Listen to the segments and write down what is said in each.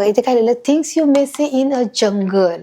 बघा इथे काय लिहिलं, things you may see in a jungle.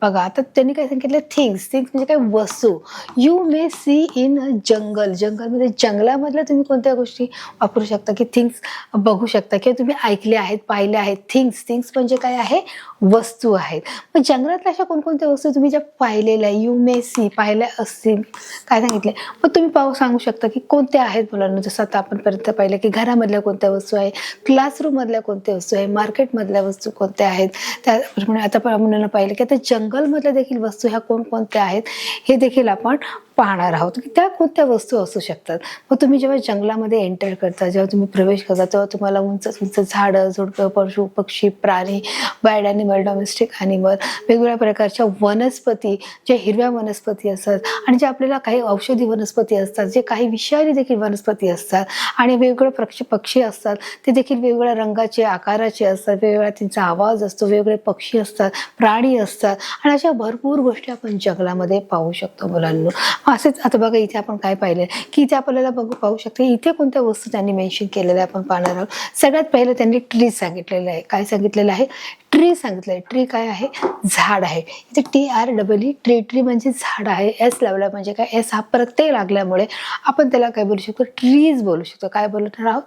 बघा आता त्यांनी काय सांगितलं, थिंग्स म्हणजे काय, वस्तू. You may see in a jungle, जंगलमध्ये जंगलामधल्या तुम्ही कोणत्या गोष्टी वापरू शकता की थिंग्स बघू शकता किंवा तुम्ही ऐकले आहेत, पाहिले आहेत. थिंग्स म्हणजे काय आहे, वस्तू आहेत. मग जंगलातल्या अशा कोणकोणत्या वस्तू तुम्ही ज्या पाहिलेल्या, यू मे सी पाहिल्या असतील, काय सांगितले, मग तुम्ही सांगू शकता की कोणत्या आहेत मुलांना. जसं आता आपण पर्यंत पाहिलं की घरामधल्या कोणत्या वस्तू आहे, क्लासरूम मधल्या कोणत्या वस्तू आहे, मार्केटमधल्या वस्तू कोणत्या आहेत. त्याप्रमाणे आता मुलांना पाहिलं की आता जंगलमधल्या देखील वस्तू ह्या कोणकोणत्या आहेत हे देखील आपण पाहणार आहोत की त्या कोणत्या वस्तू असू शकतात. मग तुम्ही जेव्हा जंगलामध्ये एंटर करता, जेव्हा तुम्ही प्रवेश करता, तेव्हा तुम्हाला उंच उंच झाडं झुडपं, पशु पक्षी, प्राणी, वाईल्ड ॲनिमल, डोमेस्टिक ॲनिमल, वेगवेगळ्या प्रकारच्या वनस्पती, जे हिरव्या वनस्पती असतात आणि जे आपल्याला काही औषधी वनस्पती असतात, जे काही विषारी देखील वनस्पती असतात आणि वेगवेगळे पक्षी असतात, ते देखील वेगवेगळ्या रंगाचे, आकाराचे असतात, वेगवेगळा त्यांचा आवाज असतो, वेगवेगळे पक्षी असतात, प्राणी असतात आणि अशा भरपूर गोष्टी आपण जंगलामध्ये पाहू शकतो मुलांना. असेच आता बघा इथे आपण काय पाहिलं की इथे आपल्याला पाहू शकतो इथे कोणत्या वस्तू त्यांनी मेन्शन केलेल्या आपण पाहणार आहोत. सगळ्यात पहिलं त्यांनी ट्री सांगितलेलं आहे. काय सांगितलेलं आहे, ट्री सांगितलं आहे. ट्री काय आहे, झाड आहे. इथे TREE, ट्री म्हणजे झाड आहे. एस लावला म्हणजे काय, एस हा प्रत्यय लागल्यामुळे आपण त्याला काय बोलू शकतो, ट्रीज बोलू शकतो. काय बोलणार आहोत,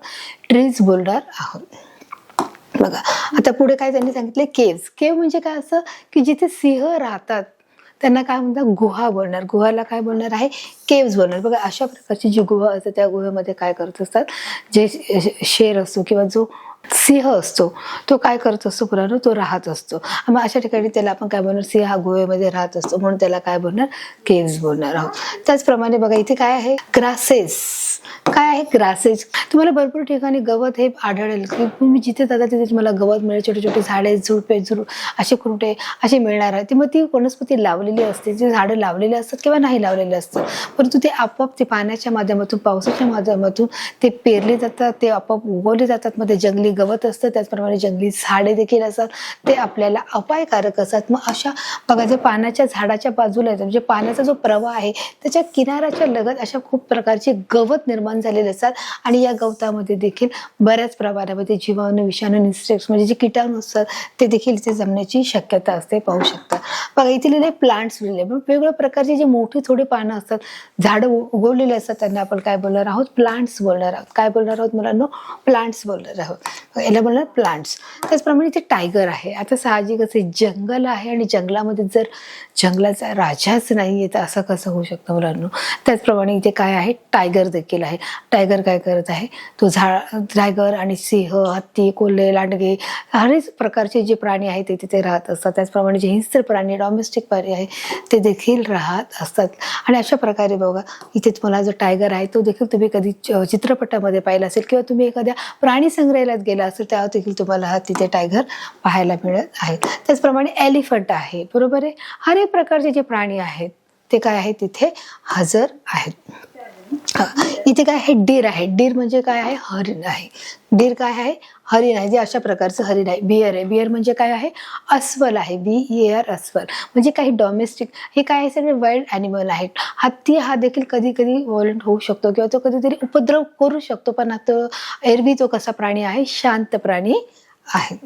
ट्रीज बोलणार आहोत. बघा आता पुढे काय त्यांनी सांगितले, केव म्हणजे काय, असं की जिथे सिंह राहतात त्यांना काय म्हणतात, गुहा बोलणार. गुहाला काय बोलणार आहे, केव्स बोलणार. बघा अशा प्रकारची जी गुहा असते त्या गुहेमध्ये काय करत असतात, जे शेर असतो किंवा जो सिंह असतो तो काय करत असतो, पुरानो तो राहत असतो. मग अशा ठिकाणी त्याला आपण काय बोलणार, सिंह हा गुहेमध्ये राहत असतो म्हणून त्याला काय बोलणार, केव्स बोलणार आहोत. त्याचप्रमाणे बघा इथे काय आहे, ग्रासेस. काय आहे, ग्रासेस. तुम्हाला भरपूर ठिकाणी गवत हे आढळेल की तुम्ही जिथे जाता तिथे तुम्हाला गवत मिळेल, छोटे छोटे झाडे, झुडपे, असे खुंटे असे मिळणार आहे. मग ती वनस्पती लावलेली असते, जी झाडं लावलेली असतात किंवा नाही लावलेली असतात, परंतु ते आपोआप ते पाण्याच्या माध्यमातून, पावसाच्या माध्यमातून ते पेरले जातात, ते आपोआप उगवले जातात. मग ते जंगली गवत असतं, त्याचप्रमाणे जंगली झाडे देखील असतात, ते आपल्याला अपायकारक असतात. मग अशा बघा जे पाण्याच्या झाडाच्या बाजूला आहे, म्हणजे पाण्याचा जो प्रवाह आहे त्याच्या किनाऱ्याच्या लगत अशा खूप प्रकारचे गवत निर्माण झालेले असतात आणि या गवतामध्ये देखील बऱ्याच प्रमाणामध्ये जीवाणू, विषाणू, इन्सेक्ट्स म्हणजे जे कीटाणू असतात ते देखील इथे जमण्याची शक्यता असते, पाहू शकता. बघा इथे लिहिले प्लांट्स लिहिले. पण वेगवेगळ्या प्रकारचे जे मोठी थोडी पानं असतात, झाडं उगवलेले असतात, त्यांना आपण काय बोलणार आहोत, प्लांट्स बोलणार आहोत. काय बोलणार आहोत मुलांनो, प्लांट्स बोलणार आहोत. याला बोलणार प्लांट्स. त्याचप्रमाणे इथे टायगर आहे. आता साहजिकच आहे, जंगल आहे आणि जंगलामध्ये जर जंगलाचा राजाच नाही तर असं कसं होऊ शकतं मुलांनो. त्याचप्रमाणे इथे काय आहे, टायगर देखील आहे. टायगर काय करत आहे, तो टायगर आणि सिंह, हत्ती, कोल्हे, लांडगे अनेक प्रकारचे जे प्राणी आहेत ते तिथे राहत असतात. त्याचप्रमाणे जे हिंस्र प्राणी, डोमेस्टिक प्राणी आहे ते देखील राहत असतात. आणि अशा प्रकारे बघा इथे तुम्हाला जो टायगर आहे तो देखील तुम्ही कधी चित्रपटामध्ये पाहिला असेल किंवा तुम्ही एखाद्या प्राणी संग्रहालयात गेला असेल तेव्हा देखील तुम्हाला हा तिथे टायगर पाहायला मिळत आहे. त्याचप्रमाणे एलिफंट आहे, बरोबर आहे. हर एक प्रकारचे जे प्राणी आहेत ते काय आहे, तिथे हजर आहेत. इथे काय आहे, डीर आहे. डीर म्हणजे काय आहे, हरिण आहे. डीर काय आहे, हरिण आहे. जे अशा प्रकारचं हरिण आहे. बियर आहे. बियर म्हणजे काय आहे, अस्वल आहे. BER अस्वल म्हणजे काही डोमेस्टिक, हे काय आहे, सगळे वाईल्ड ॲनिमल आहेत. हत्ती हा देखील कधी कधी व्हायलेंट होऊ शकतो किंवा तो कधीतरी उपद्रव करू शकतो, पण आता एरवी तो कसा प्राणी आहे, शांत प्राणी आहे.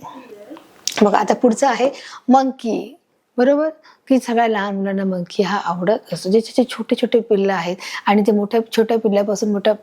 बघा आता पुढचं आहे मंकी, बरोबर, की सगळ्या लहान मुलांना मंकी हा आवडत असतो. जे छोटे छोटे पिल्लं आहेत आणि ते छोट्या पिल्ल्यापासून मोठ्या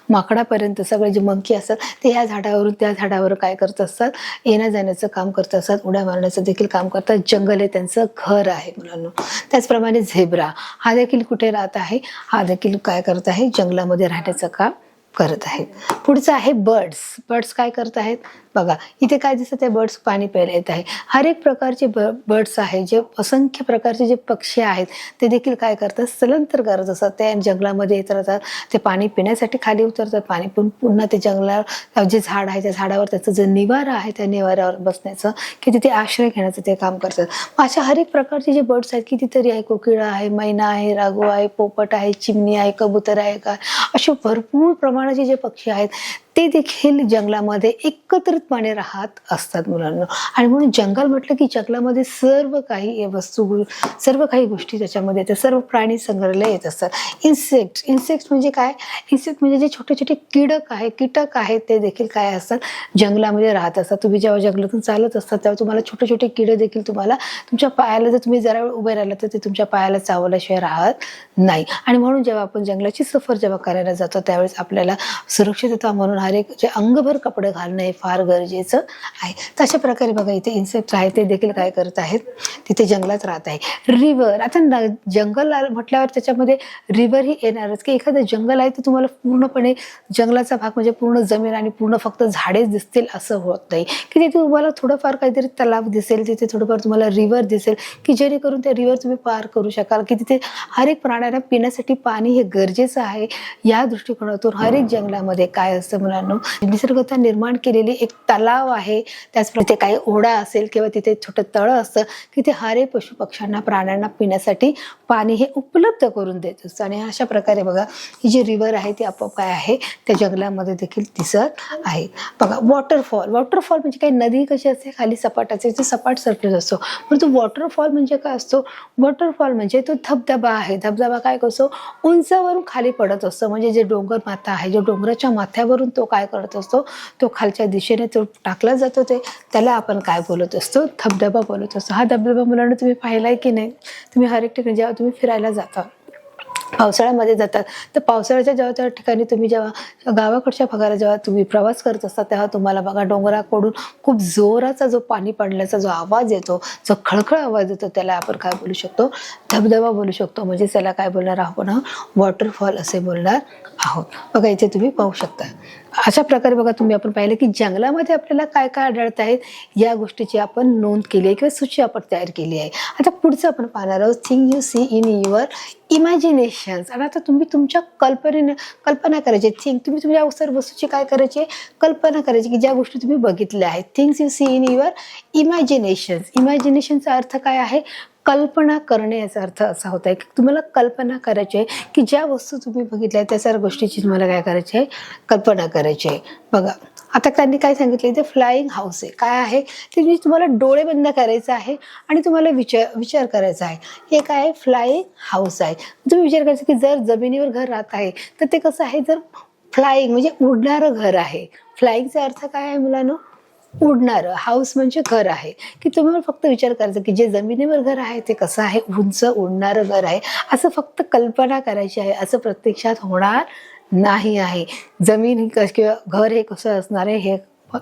माकडापर्यंत सगळे जे मंकी असतात ते ह्या झाडावरून त्या झाडावर काय करत असतात, येण्या जाण्याचं काम करत असतात, उड्या मारण्याचं देखील काम करतात. जंगल हे त्यांचं घर आहे मुलांना. त्याचप्रमाणे झेब्रा हा देखील कुठे राहत आहे, हा देखील काय करत आहे, जंगलामध्ये राहण्याचं काम करत आहेत. पुढचं आहे बर्ड्स. बर्ड्स काय करत आहेत, बघा इथे काय दिसत आहे, बर्ड्स पाणी प्यायला येत आहे. हर एक प्रकारचे बर्ड्स आहेत, जे असंख्य प्रकारचे जे पक्षी आहेत ते देखील काय करतात, स्थलांतर करत असतात. ते जंगलामध्ये येत राहतात, ते पाणी पिण्यासाठी खाली उतरतात, पाणी पिऊन पुन्हा ते जंगलावर जे झाड आहे त्या झाडावर त्याचं जे निवारा आहे त्या निवाऱ्यावर बसण्याचं की तिथे आश्रय घेण्याचं ते काम करतात. अशा हर एक प्रकारचे जे बर्ड्स आहेत, कितीतरी आहे, कोकिळा आहे, मैना आहे, राघू आहे, पोपट आहे, चिमणी आहे, कबूतर आहे, का असे भरपूर प्रमाणाचे जे पक्षी आहेत ते ते देखील जंगलामध्ये एकत्रितपणे राहत असतात मुलांना. आणि म्हणून जंगल म्हटलं की जंगलामध्ये सर्व काही वस्तू, सर्व काही गोष्टी त्याच्यामध्ये येतात, सर्व प्राणी संग्रहालय येत असतात. इन्सेक्ट म्हणजे काय? इन्सेक्ट म्हणजे जे छोटे छोटे कीटक आहेत ते देखील काय असतात, जंगलामध्ये राहत असतात. तुम्ही जेव्हा जंगलातून चालत असतात तेव्हा तुम्हाला छोटे छोटे किडे देखील तुम्हाला तुमच्या पायाला, जर तुम्ही जरा वेळ उभे राहिला तर ते तुमच्या पायाला चावल्याशिवाय राहत नाही. आणि म्हणून जेव्हा आपण जंगलाची सफर जेव्हा करायला जातो त्यावेळेस आपल्याला सुरक्षितता म्हणून हर एक जे अंगभर कपडे घालणं हे फार गरजेचं आहे. तर अशा प्रकारे बघा इथे इन्सेक्ट आहे ते देखील काय करत आहेत, तिथे जंगलात राहत आहे. रिव्हर, आता जंगल म्हटल्यावर त्याच्यामध्ये रिव्हर ही येणारच, की एखादं जंगल आहे तर तुम्हाला पूर्णपणे जंगलाचा भाग म्हणजे पूर्ण जमीन आणि पूर्ण फक्त झाडेच दिसतील असं होत नाही, की तिथे तुम्हाला थोडंफार काहीतरी तलाव दिसेल, तिथे थोडंफार तुम्हाला रिव्हर दिसेल, की जेणेकरून त्या रिव्हर तुम्ही पार करू शकाल, की तिथे हर एक प्राण्याला पिण्यासाठी पाणी हे गरजेचं आहे. या दृष्टिकोनातून हर एक जंगलामध्ये काय असतं मुलांना, निसर्गता निर्माण केलेली एक तलाव आहे, त्याचप्रमाणे तिथे काही ओढा असेल किंवा तिथे छोटं तळं असतं, की ते हर एक पशु पक्ष्यांना प्राण्यांना पिण्यासाठी पाणी हे उपलब्ध करून देत असतं. आणि अशा प्रकारे बघा ही जी रिव्हर आहे ती आपोआप काय आहे त्या जंगलामध्ये देखील दिसत आहे. बघा वॉटरफॉल म्हणजे काही नदी कशी असते खाली सपाट असते, ते सपाट सरफेस असतो, परंतु वॉटरफॉल म्हणजे काय असतो, वॉटरफॉल म्हणजे तो धबधबा आहे. धबधबा काय करतो, उंचावरून खाली पडत असतो, म्हणजे जे डोंगर माथा आहे, जो डोंगराच्या माथ्यावरून तो काय करत असतो, तो खालच्या दिशेने तो टाकला जातो, त्याला आपण काय बोलत असतो, धबधबा बोलत असतो. हा धबधबा मुलांना तुम्ही पाहिलाय की नाही? तुम्ही हर एक ठिकाणी जेव्हा तुम्ही फिरायला जाता, पावसाळ्यामध्ये जातात तर पावसाळ्याच्या जेव्हा त्या ठिकाणी तुम्ही जेव्हा गावाकडच्या भागाला जेव्हा तुम्ही प्रवास करत असता तेव्हा तुम्हाला बघा डोंगराकडून खूप जोराचा जो पाणी पडल्याचा जो आवाज येतो, जो खळखळ आवाज येतो, त्याला आपण काय बोलू शकतो, धबधबा बोलू शकतो. म्हणजे त्याला काय बोलणार आहोत, वॉटरफॉल असे बोलणार आहोत. बघा इथे तुम्ही पाहू शकता. अशा प्रकारे बघा तुम्ही आपण पाहिलं की जंगलामध्ये आपल्याला काय काय आढळत आहेत या गोष्टीची आपण नोंद केली आहे किंवा सूची आपण तयार केली आहे. आता पुढचं आपण पाहणार आहोत, thing you see in your imaginations. आणि आता तुम्ही तुमच्या कल्पना करायची. तुम्ही तुमच्या सर्व वस्तूची काय करायची, कल्पना करायची, की ज्या गोष्टी तुम्ही बघितल्या आहेत. Things you see in your imaginations. इमॅजिनेशनचा अर्थ काय आहे, कल्पना करणे. याचा अर्थ असा होत आहे की तुम्हाला कल्पना करायची आहे की ज्या वस्तू तुम्ही बघितल्या त्या सर्व गोष्टीची तुम्हाला काय करायची आहे, कल्पना करायची आहे. बघा आता त्यांनी काय सांगितलं, ते फ्लाइंग हाऊस आहे. काय आहे ते, तुम्हाला डोळे बंद करायचं आहे आणि तुम्हाला विचार करायचा आहे. हे काय आहे, फ्लाइंग हाऊस आहे. तुम्ही विचार करायचा की जर जमिनीवर घर राहत आहे तर ते कसं आहे, जर फ्लाइंग म्हणजे उडणारं घर आहे. फ्लाइंगचा अर्थ काय आहे मुलांनो, उडणारं. हाऊस म्हणजे घर आहे, की तुम्ही फक्त विचार करायचा की जे जमिनीवर घर आहे ते कसं आहे, उंच उडणारं घर आहे, असं फक्त कल्पना करायची आहे. असं प्रत्यक्षात होणार नाही आहे. जमीन किंवा घर हे कसं असणार आहे, हे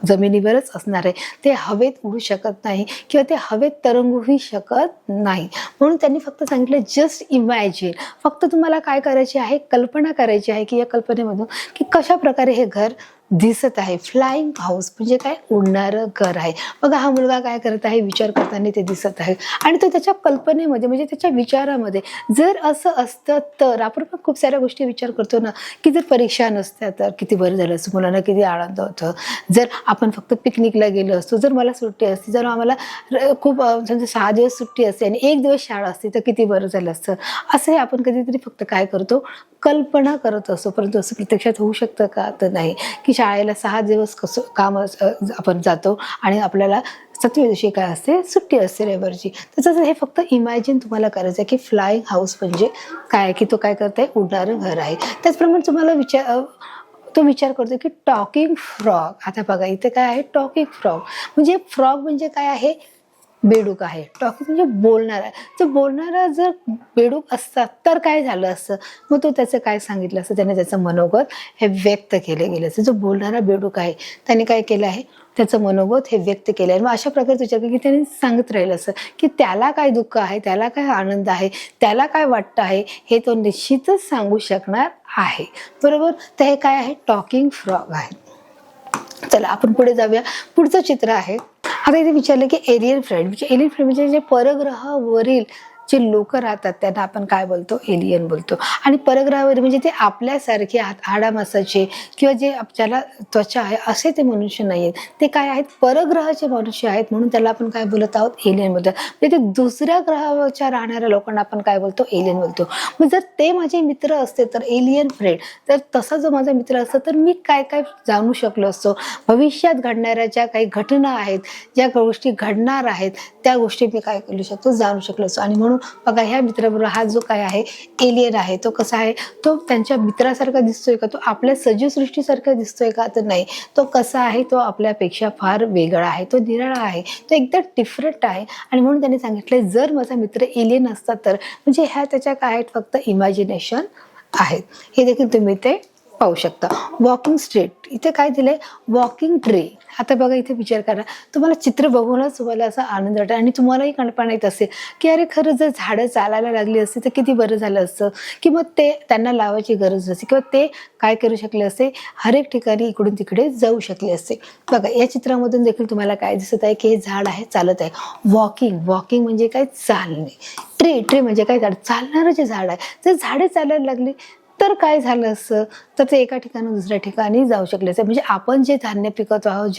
जमिनीवरच असणार आहे. ते हवेत उडू शकत नाही किंवा ते हवेत तरंगूही शकत नाही. म्हणून त्यांनी फक्त सांगितलं जस्ट इमॅजिन. फक्त तुम्हाला काय करायची आहे, कल्पना करायची आहे की या कल्पनेमधून की कशा प्रकारे हे घर दिसत आहे. फ्लाइंग हाऊस म्हणजे काय, उडणारं घर आहे. बघा हा मुलगा काय करत आहे, विचार करताना ते दिसत आहे आणि तो त्याच्या कल्पनेमध्ये म्हणजे त्याच्या विचारामध्ये जर असं असतं तर, आपण पण खूप साऱ्या गोष्टी विचार करतो ना, की जर परीक्षा नसत्या तर किती बरं झालं असतं, मुलांना किती आनंद होतं. जर आपण फक्त पिकनिकला गेलो असतो, जर मला सुट्टी असती, जर आम्हाला खूप म्हणजे 6 दिवस सुट्टी असते आणि 1 दिवस शाळा असते तर किती बरं झालं असतं. असंही आपण कधीतरी फक्त काय करतो, कल्पना करत असतो. परंतु असं प्रत्यक्षात होऊ शकतं का, तर नाही. की शाळेला 6 दिवस कसं काम आपण जातो आणि आपल्याला 7व्या दिवशी काय असते, सुट्टी असते रविवारची. तसंच हे फक्त इमॅजिन तुम्हाला करायचं आहे की फ्लाइंग हाऊस म्हणजे काय, की तो काय करत आहे, उडणारं घर आहे. त्याचप्रमाणे तुम्हाला तो विचार करतो की टॉकिंग फ्रॉग. आता बघा इथे काय आहे, टॉकिंग फ्रॉग म्हणजे फ्रॉग म्हणजे काय आहे, बेडूक आहे. टॉकिंग म्हणजे बोलणारा. तर बोलणारा जर बेडूक असता तर काय झालं असतं, मग तो त्याचं काय सांगितलं असतं, त्याने त्याचं मनोगत हे व्यक्त केले गेले असतं. जो बोलणारा बेडूक आहे त्याने काय केलं आहे, त्याचं मनोगत हे व्यक्त केलं आहे. मग अशा प्रकारचं विचार की त्याने सांगत राहिलं असं की त्याला काय दुःख आहे, त्याला काय आनंद आहे, त्याला काय वाटतं आहे, हे तो निश्चितच सांगू शकणार आहे. बरोबर. तर हे काय आहे, टॉकिंग फ्रॉग आहे. चला आपण पुढे जाऊया. पुढचं चित्र आहे. आता इथे विचारलं की एलियन फ्रेंड म्हणजे जे परग्रहावरील जे लोक राहतात त्यांना आपण काय बोलतो, एलियन बोलतो. आणि परग्रहावर म्हणजे ते आपल्यासारखे हाडामासाचे किंवा जे ज्याला त्वचा आहे असे ते मनुष्य नाही आहेत, ते काय आहेत, परग्रहाचे मनुष्य आहेत, म्हणून त्याला आपण काय बोलत आहोत, एलियन बोलतो. म्हणजे ते दुसऱ्या ग्रहावरच्या राहणाऱ्या लोकांना आपण काय बोलतो, एलियन बोलतो. मग जर ते माझे मित्र असते तर एलियन फ्रेंड, तर तसा जो माझा मित्र असतो तर मी काय काय जाणू शकलो असतो, भविष्यात घडणाऱ्या ज्या काही घटना आहेत, ज्या गोष्टी घडणार आहेत त्या गोष्टी मी काय करू शकतो, जाणू शकलो असतो. आणि म्हणून बघा ह्या मित्राबरोबर हा जो काय आहे एलियन आहे तो कसा आहे, तो त्यांच्या मित्रासारखा दिसतोय का, तो आपल्या सजीव सृष्टीसारखा दिसतोय का, तर नाही. तो कसा आहे, तो आपल्यापेक्षा फार वेगळा आहे, तो निराळा आहे, तो एकदम डिफरंट आहे. आणि म्हणून त्यांनी सांगितलं जर माझा मित्र एलियन असता तर, म्हणजे ह्या त्याच्या काय आहेत, फक्त इमॅजिनेशन आहेत. हे देखील तुम्ही ते पाहू शकता. वॉकिंग स्ट्रीट, इथे काय दिलंय, वॉकिंग ट्री. आता बघा इथे विचार करा, तुम्हाला चित्र बघूनच तुम्हाला असा आनंद वाटतो आणि तुम्हालाही कल्पना येत असेल की अरे खरं जर झाडं चालायला लागली असती तर किती बरं झालं असतं, की मग ते त्यांना लावायची गरज नसते किंवा ते काय करू शकले असते, हर एक ठिकाणी इकडून तिकडे जाऊ शकले असते. बघा या चित्रामधून देखील तुम्हाला काय दिसत आहे की हे झाड आहे, चालत आहे. वॉकिंग, वॉकिंग म्हणजे काय, चालणे. ट्री, ट्री म्हणजे काय, झाड, चालणारं जे झाड आहे. जर झाडे चालायला लागली तर काय झालं असतं, तर ते एका ठिकाणी दुसऱ्या ठिकाणी जाऊ शकले असते. म्हणजे आपण जे धान्य पिकवत आहोत,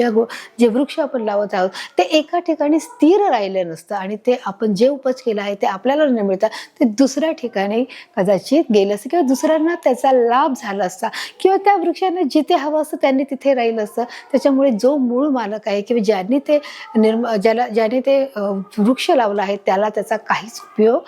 जे वृक्ष आपण लावत आहोत ते एका ठिकाणी स्थिर राहिलं नसतं आणि ते आपण जे उपज केलं आहे ते आपल्याला न मिळता ते दुसऱ्या ठिकाणी कदाचित गेलं असतं किंवा दुसऱ्यांना त्याचा लाभ झाला असता किंवा त्या वृक्षांना जिथे हवं असतं त्यांनी तिथे राहिलं असतं. त्याच्यामुळे जो मूळ मालक आहे किंवा ज्याने ते वृक्ष लावला आहे त्याला त्याचा काहीच उपयोग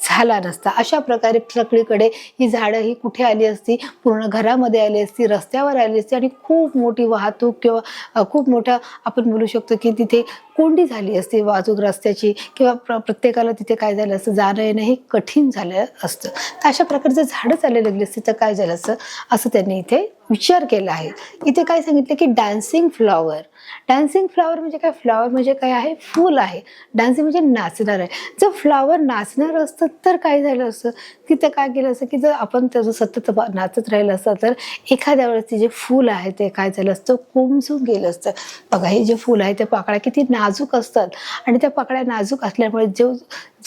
झाला नसता. अशा प्रकारे सगळीकडे ही झाडं ही कुठे आली असती, पूर्ण घरामध्ये आली असती, रस्त्यावर आली असती आणि खूप मोठी वाहतूक किंवा खूप मोठा आपण बोलू शकतो की तिथे कोंडी झाली असती वाहतूक रस्त्याची किंवा प्रत्येकाला तिथे काय झालं असतं, जाणं येणं हे कठीण झालं असतं. तर अशा प्रकारे जर झाडं चालली लागली असती तर काय झालं असतं, असं त्यांनी इथे विचार केला आहे. इथे काय सांगितलं की डान्सिंग फ्लॉवर. डान्सिंग फ्लॉवर म्हणजे काय, फ्लॉवर म्हणजे काय आहे, फूल आहे. डान्सिंग म्हणजे नाचणार आहे. जर फ्लॉवर नाचणार असतं तर काय झालं असतं, तिथं काय केलं असतं की जर आपण त्याचं सतत नाचत राहिलं असतं तर एखाद्या वेळेस जे फूल आहे ते काय झालं असतं, कोमजून गेलं असतं. बघा हे जे फूल आहे त्या पाकळ्या किती नाजूक असतात आणि त्या पाकळ्या नाजूक असल्यामुळे जो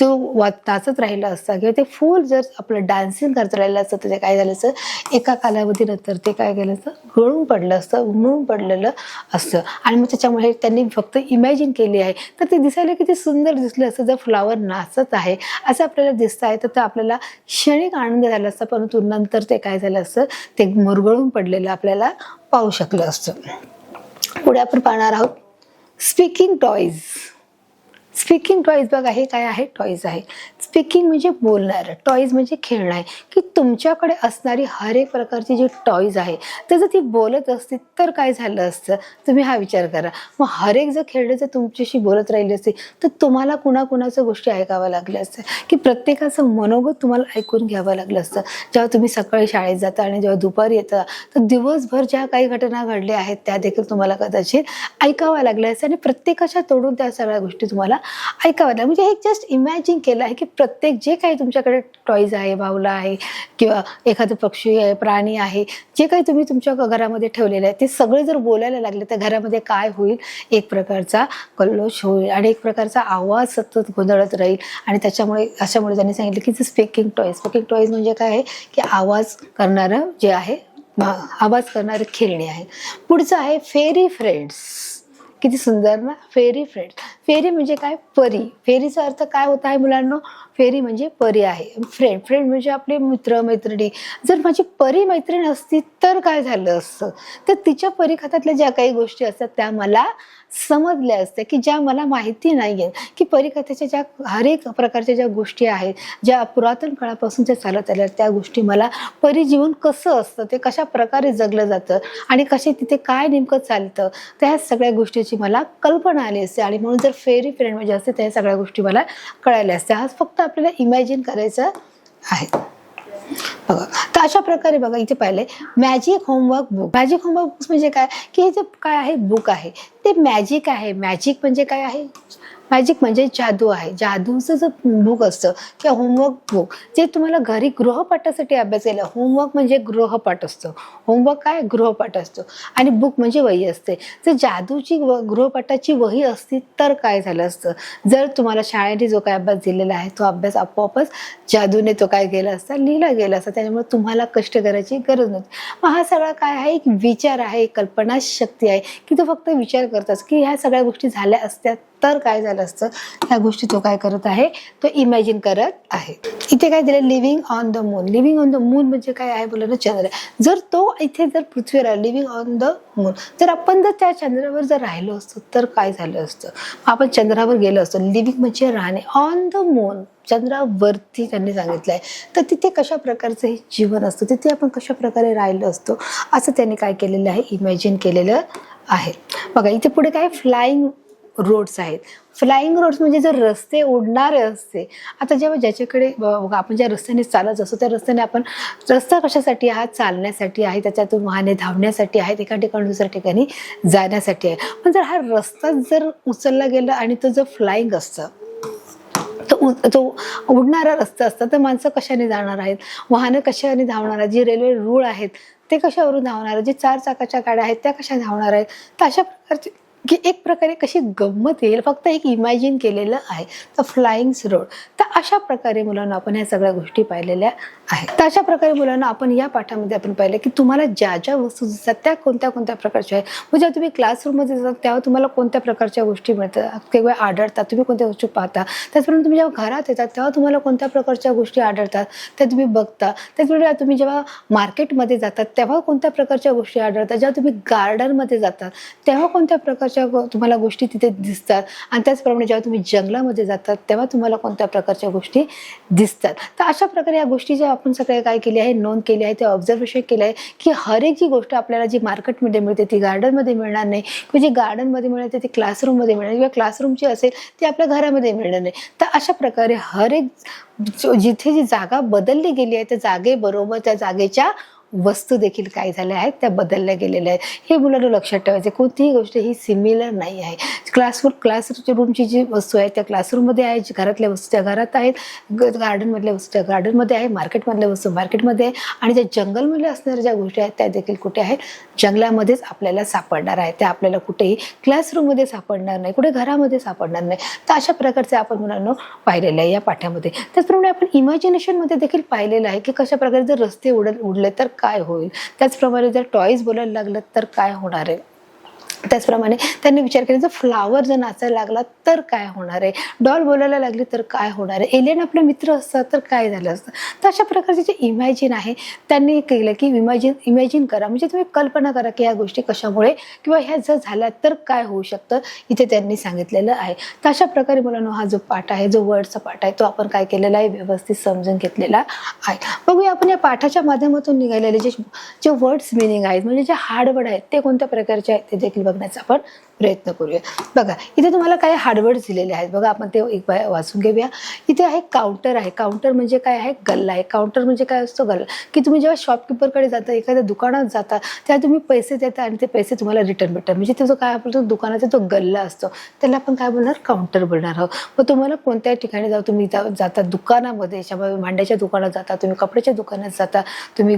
नाचत राहिला असता किंवा ते फूल जर आपलं डान्सिंग करत राहिलं असतं तर ते काय झालं असतं, एका कालावधीनंतर ते काय केलं असतं, गळून पडलं असतं, उमळून पडलेलं असतं. आणि मग त्याच्यामुळे त्यांनी फक्त इमॅजिन केली आहे तर ते दिसायला किती सुंदर दिसलं असतं. जर फ्लॉवर नाचत आहे असं आपल्याला दिसत आहे तर आपल्याला क्षणिक आनंद झाला असता, परंतु नंतर ते काय झालं असतं, ते मुरगळून पडलेलं आपल्याला पाहू शकलं असतं. पुढे आपण पाहणार आहोत स्पीकिंग टॉईज. स्पीकिंग टॉईज, बघा हे काय आहे, टॉईज आहे. स्पीकिंग म्हणजे बोलणार, टॉईज म्हणजे खेळणं आहे. की तुमच्याकडे असणारी हर एक प्रकारची जी टॉईज आहे तर जर ती बोलत असती तर काय झालं असतं, तुम्ही हा विचार करा. मग हर एक जर खेळणे जर तुमच्याशी बोलत राहिली असते तर तुम्हाला कुणाकुणाच्या गोष्टी ऐकाव्या लागल्या असत्या, की प्रत्येकाचं मनोगत तुम्हाला ऐकून घ्यावं लागलं असतं. जेव्हा तुम्ही सकाळी शाळेत जाता आणि जेव्हा दुपारी येता तर दिवसभर ज्या काही घटना घडल्या आहेत त्या देखील तुम्हाला कदाचित ऐकाव्या लागल्या असत्या आणि प्रत्येकाच्या तोडून त्या सगळ्या गोष्टी तुम्हाला ऐकावं लागलं. म्हणजे एक जस्ट इमॅजिन केलं आहे की प्रत्येक जे काही तुमच्याकडे टॉईज आहे, बाहुला आहे किंवा एखादं पक्षी आहे, प्राणी आहे, जे काही तुम्ही तुमच्या घरामध्ये ठेवलेलं आहे ते सगळे जर बोलायला लागले तर घरामध्ये काय होईल, एक प्रकारचा कल्लोष होईल आणि एक प्रकारचा आवाज सतत गोंधळत राहील. आणि अशामुळे त्यांनी सांगितलं की स्पीकिंग टॉईज म्हणजे काय आहे की आवाज करणारं जे आहे, आवाज करणारे खेळणे आहे. पुढचं आहे फेरी फ्रेंड्स. किती सुंदर ना, फेरी फ्रेंड्स. फेरी म्हणजे काय, परी. फेरीचा अर्थ काय होत आहे मुलांना, फेरी म्हणजे परी आहे. फ्रेंड म्हणजे आपले मित्र मैत्रिणी. जर माझी परी मैत्रीण असती तर काय झालं असतं, तर तिच्या परीखात्यातल्या ज्या काही गोष्टी असतात त्या मला समजल्या असत्या, की ज्या मला माहिती नाही आहेत, की परीकथेच्या ज्या हर एक प्रकारच्या ज्या गोष्टी आहेत, ज्या पुरातन काळापासून ज्या चालत आल्या त्या गोष्टी मला, परिजीवन कसं असतं, ते कशा प्रकारे जगलं जातं आणि कसे तिथे काय नेमकं चालतं, त्या सगळ्या गोष्टीची मला कल्पना आली असते. आणि म्हणून जर फेरी फ्रेंड म्हणजे असते त्या सगळ्या गोष्टी मला कळायला असत्या. हा फक्त आपल्याला इमॅजिन करायचं आहे. बघा तर अशा प्रकारे बघा इथे पाहिलंय magic homework book. Magic homework books म्हणजे काय, की हे जे काय आहे बुक आहे ते मॅजिक आहे. मॅजिक म्हणजे काय आहे, मॅजिक म्हणजे जादू आहे. जादूचं जर बुक असतं किंवा होमवर्क बुक जे तुम्हाला घरी गृहपाठासाठी अभ्यास केला, होमवर्क म्हणजे गृहपाठ असतो, होमवर्क काय गृहपाठ असतो आणि बुक म्हणजे वही असते. जर जादूची गृहपाठाची वही असती तर काय झालं असतं, जर तुम्हाला शाळेने जो काय अभ्यास दिलेला आहे तो अभ्यास आपोआपच जादूने तो काय केला असता, लिहिला गेला असता. त्यामुळे तुम्हाला कष्ट करायची गरज नव्हती. मग हा सगळा काय आहे, एक विचार आहे, एक कल्पनाशक्ती आहे की तो फक्त विचार करताच की ह्या सगळ्या गोष्टी झाल्या असत्या तर काय झालं असतं, ह्या गोष्टी तो काय करत आहे, तो इमॅजिन करत आहे. इथे काय दिलं, living on the moon. Living on the moon म्हणजे काय आहे बोललं ना, चंद्र. जर तो इथे जर पृथ्वीवर आहे, लिव्हिंग ऑन द मून, जर आपण जर त्या चंद्रावर जर राहिलो असतो तर काय झालं असतं, आपण चंद्रावर गेलो असतो. लिव्हिंग म्हणजे राहणे, ऑन द मून चंद्रावरती त्यांनी सांगितलंय, तर तिथे कशा प्रकारचं हे जीवन असतं, तिथे आपण कशा प्रकारे राहिलो असतो असं त्यांनी काय केलेलं आहे, इमॅजिन केलेलं आहे. बघा इथे पुढे काय, फ्लाइंग रोड्स आहेत. फ्लाइंग रोड्स म्हणजे जर रस्ते उडणारे असते. आता जेव्हा ज्याच्याकडे बघा, आपण ज्या रस्त्याने चालत असतो त्या रस्त्याने आपण, रस्ता कशासाठी आहे, चालण्यासाठी आहे, त्याच्यातून वाहने धावण्यासाठी आहेत, एका ठिकाणी दुसऱ्या ठिकाणी जाण्यासाठी आहे. पण जर हा रस्ता जर उचलला गेला आणि तो जर फ्लाइंग असतं, तो उडणारा रस्ता असता, तर माणसं कशाने जाणार आहेत, वाहनं कशाने धावणार आहेत, जे रेल्वे रूळ आहेत ते कशावरून धावणार आहेत, जे 4 चाकाच्या गाड्या आहेत त्या कशा धावणार आहेत. तर अशा प्रकारचे की एक प्रकारे कशी गंमत येईल, फक्त एक इमॅजिन केलेलं आहे. तर फ्लाइंग रोड. तर अशा प्रकारे मुलांना आपण ह्या सगळ्या गोष्टी पाहिलेल्या आहेत. तर अशा प्रकारे मुलांना आपण या पाठामध्ये आपण पाहिलं की तुम्हाला ज्या ज्या वस्तू दिसतात त्या कोणत्या कोणत्या प्रकारच्या आहेत. म्हणजे जेव्हा तुम्ही क्लासरूममध्ये जातात तेव्हा तुम्हाला कोणत्या प्रकारच्या गोष्टी मिळतात, काही वेळा आढळतात, तुम्ही कोणत्या गोष्टी पाहता. त्याचप्रमाणे तुम्ही जेव्हा घरात येतात तेव्हा तुम्हाला कोणत्या प्रकारच्या गोष्टी आढळतात त्या तुम्ही बघता. त्याचप्रमाणे तुम्ही जेव्हा मार्केटमध्ये जातात तेव्हा कोणत्या प्रकारच्या गोष्टी आढळतात, जेव्हा तुम्ही गार्डनमध्ये जातात तेव्हा कोणत्या प्रकारच्या तुम्हाला गोष्टी तिथे दिसतात. आणि त्याचप्रमाणे जेव्हा तुम्ही जंगलामध्ये जातात तेव्हा तुम्हाला कोणत्या प्रकारच्या गोष्टी दिसतात. तर अशा प्रकारे या गोष्टी ज्या आपण सगळे काय केली आहे, नोंद केली आहे, ते ऑब्झर्वेशन केलं आहे की हर एक जी गोष्ट आपल्याला जी मार्केटमध्ये मिळते ती गार्डनमध्ये मिळणार नाही, किंवा जी गार्डनमध्ये मिळते ती क्लासरूममध्ये मिळणार, किंवा क्लासरूमची असेल ती आपल्या घरामध्ये मिळणार नाही. तर अशा प्रकारे हर एक जिथे जी जागा बदलली गेली आहे त्या जागेबरोबर त्या जागेच्या वस्तू देखील काय झाल्या आहेत, त्या बदलल्या गेलेल्या आहेत. हे मुलांना लक्षात ठेवायचे, कोणतीही गोष्ट ही सिमिलर नाही आहे. क्लासरूमची जी वस्तू आहे त्या क्लासरूममध्ये आहे, जी घरातल्या वस्तू त्या घरात आहेत, गार्डनमधल्या वस्तू त्या गार्डनमध्ये आहे, मार्केटमधल्या वस्तू मार्केटमध्ये आहे, आणि ज्या जंगलमध्ये असणाऱ्या ज्या गोष्टी आहेत त्या देखील कुठे आहेत, जंगलामध्येच आपल्याला सापडणार आहेत. त्या आपल्याला कुठेही क्लासरूममध्ये सापडणार नाही, कुठे घरामध्ये सापडणार नाही. तर अशा प्रकारचे आपण मुलांना पाहिलेलं आहे या पाठामध्ये. त्याचप्रमाणे आपण इमॅजिनेशनमध्ये देखील पाहिलेलं आहे की कशा प्रकारे जर रस्ते उडले तर काय होईल, त्याचप्रमाणे जर टॉयज बोलायला लागलं तर काय होणार आहे. त्याचप्रमाणे त्यांनी विचार केला, जर फ्लावर जर नाचायला लागला तर काय होणार आहे, डॉल बोलायला लागली तर काय होणार आहे, एलियन आपले मित्र असतात तर काय झालं असतं. तर अशा प्रकारचे जे इमॅजिन आहे त्यांनी केलं की इमॅजिन करा, म्हणजे तुम्ही कल्पना करा की ह्या गोष्टी कशामुळे किंवा ह्या जर झाल्या तर काय होऊ शकतं, इथे त्यांनी सांगितलेलं आहे. तर अशा प्रकारे मुलांनो हा जो पाठ आहे, जो वर्डचा पाठ आहे, तो आपण काय केलेला आहे, व्यवस्थित समजून घेतलेला आहे. बघूया आपण या पाठाच्या माध्यमातून निघालेले जे वर्ड्स मिनिंग आहेत, म्हणजे जे हार्ड वर्ड आहेत ते कोणत्या प्रकारचे आहेत ते देखील बघण्याचा आपण प्रयत्न करूया. बघा इथे तुम्हाला काही हार्डवर्ड्स दिलेले आहेत, बघा आपण ते एक वाचून घेऊया. इथे आहे काउंटर आहे. काउंटर म्हणजे काय आहे, गल्ला आहे. काउंटर म्हणजे काय असतो, गल्ला. की तुम्ही जेव्हा शॉपकीपरकडे जाता, एखाद्या दुकानात जाता, तेव्हा तुम्ही पैसे देता आणि ते पैसे तुम्हाला रिटर्न भेटतात, म्हणजे तो जो काय आपला दुकानाचा तो गल्ला असतो त्याला आपण काय बोलणार, काउंटर बोलणार आहोत. मग तुम्हाला कोणत्या ठिकाणी जाऊ, तुम्ही जाता दुकानामध्ये, भांड्याच्या दुकानात जाता, तुम्ही कपड्याच्या दुकानात जाता, तुम्ही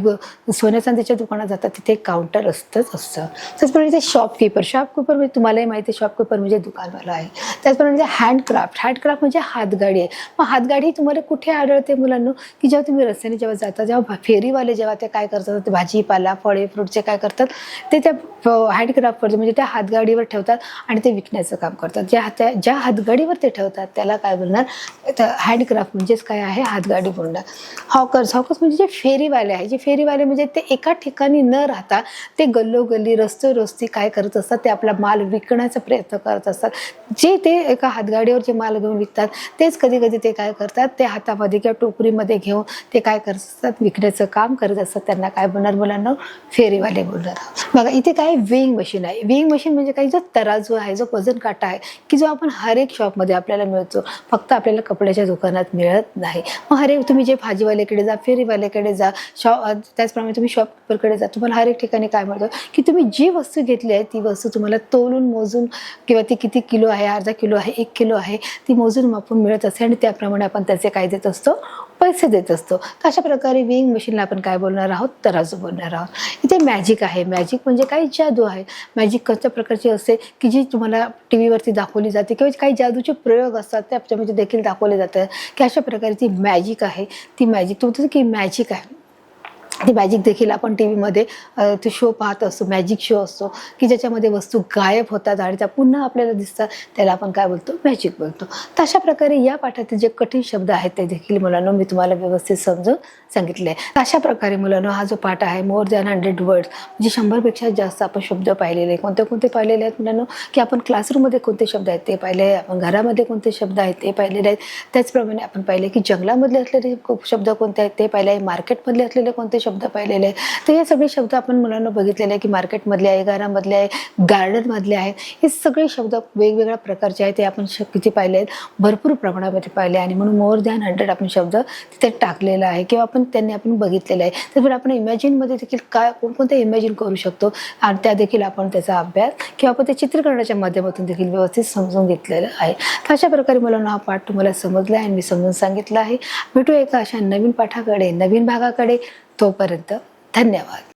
सोन्या चांदीच्या दुकानात जाता, तिथे काउंटर असतं. त्याचप्रमाणे ते शॉपकीपर म्हणजे तुम्हालाही माहिती आहे, शॉपकीपर म्हणजे दुकानवाला आहे. त्याचप्रमाणे हँडक्राफ्ट म्हणजे हातगाडी आहे. मग हातगाडी तुम्हाला कुठे आढळते मुलांनो, की जेव्हा तुम्ही रस्त्याने जेव्हा जाता, जेव्हा फेरीवाले जेव्हा ते काय करतात, ते भाजीपाला फळे फ्रूटचे काय करतात, ते त्या हँडक्राफ्टवर म्हणजे त्या हातगाडीवर ठेवतात आणि ते विकण्याचं काम करतात. ज्या हातगाडीवर ते ठेवतात त्याला काय बोलणार, हँडक्राफ्ट म्हणजेच काय आहे, हातगाडी बोलणार. हॉकर्स म्हणजे जे फेरीवाले आहे, जे फेरीवाले म्हणजे ते एका ठिकाणी न राहता ते गल्लोगल्ली रस्ते काय करत असतात, ते आपला माल विकण्याचा प्रयत्न करत असतात. जे ते एका हातगाडीवर जे माल घेऊन विकतात तेच कधी कधी ते काय करतात, ते हातामध्ये किंवा टोकरीमध्ये घेऊन ते काय करत असतात, विकण्याचं काम करत असतात. त्यांना काय बोलणार मुलांना, फेरीवाले बोलणार. बघा इथे काय वेइंग मशीन आहे. वेइंग मशीन म्हणजे काही जो तराजू आहे, जो वजन काटा आहे, की जो आपण हर एक शॉपमध्ये आपल्याला मिळतो, फक्त आपल्याला कपड्याच्या दुकानात मिळत नाही. मग हर एक तुम्ही जे भाजीवाल्याकडे जा, फेरीवाल्याकडे जा, त्याचप्रमाणे तुम्ही शॉपकीपरकडे जा, तुम्हाला हर एक ठिकाणी काय मिळतं की तुम्ही जी वस्तू घेतली आहे ती वस्तू तुम्हाला तोलून मोजून किंवा ती किती किलो आहे, अर्धा किलो आहे, 1 किलो आहे, ती मोजून मापून मिळत असते आणि त्याप्रमाणे आपण त्याचे काय देत असतो, पैसे देत असतो. तर अशा प्रकारे वेइंग मशीनला आपण काय बोलणार आहोत, तराजू बोलणार आहोत. इथे मॅजिक आहे. मॅजिक म्हणजे काही जादू आहे. मॅजिक कशा प्रकारची असते की जी तुम्हाला टी व्हीवरती दाखवली जाते किंवा काही जादूचे प्रयोग असतात त्याच्यामध्ये देखील दाखवले जातात की अशा प्रकारे ती मॅजिक आहे. ती मॅजिक तुमचं की मॅजिक आहे. ती मॅजिक देखील आपण टी व्हीमध्ये ते शो पाहत असतो, मॅजिक शो असतो की ज्याच्यामध्ये वस्तू गायब होतात आणि त्या पुन्हा आपल्याला दिसतात, त्याला आपण काय बोलतो, मॅजिक बोलतो. तर अशा प्रकारे या पाठातील जे कठीण शब्द आहेत ते देखील मुलांनो मी तुम्हाला व्यवस्थित समजून सांगितले आहे. अशा प्रकारे मुलांनो हा जो पाठ आहे मोर दॅन 100 वर्ड्स म्हणजे 100पेक्षा जास्त आपण शब्द पाहिलेले आहे. कोणते कोणते पाहिलेले आहेत मुलांनो, की आपण क्लासरूममध्ये कोणते शब्द आहेत ते पाहिले आहे, आपण घरामध्ये कोणते शब्द आहेत ते पाहिलेले आहेत. त्याचप्रमाणे आपण पाहिले की जंगलामधले असलेले शब्द कोणते आहेत ते पाहिले आहे, मार्केटमधले असलेले कोणते शब्द पाहिलेले आहेत. तर हे सगळे शब्द आपण मुलांना बघितलेले आहे की मार्केटमधले आहे, घरामधले आहे, गार्डनमधले आहेत. हे सगळे शब्द वेगवेगळ्या प्रकारचे आहेत. ते आपण किती पाहिले आहेत, भरपूर प्रमाणामध्ये पाहिले आणि म्हणून मोर दॅन 100 आपण शब्द तिथे टाकलेला आहे किंवा आपण बघितलेलं आहे. तर आपण इमॅजिनमध्ये देखील काय कोणकोणते इमॅजिन करू शकतो आणि त्या देखील आपण त्याचा अभ्यास किंवा आपण ते चित्रीकरणाच्या माध्यमातून देखील व्यवस्थित समजून घेतलेलं आहे. तर अशा प्रकारे मुलांना हा पाठ तुम्हाला समजला आहे आणि मी समजून सांगितलं आहे. भेटूया एका अशा नवीन पाठाकडे, नवीन भागाकडे. तोपर्यंत धन्यवाद.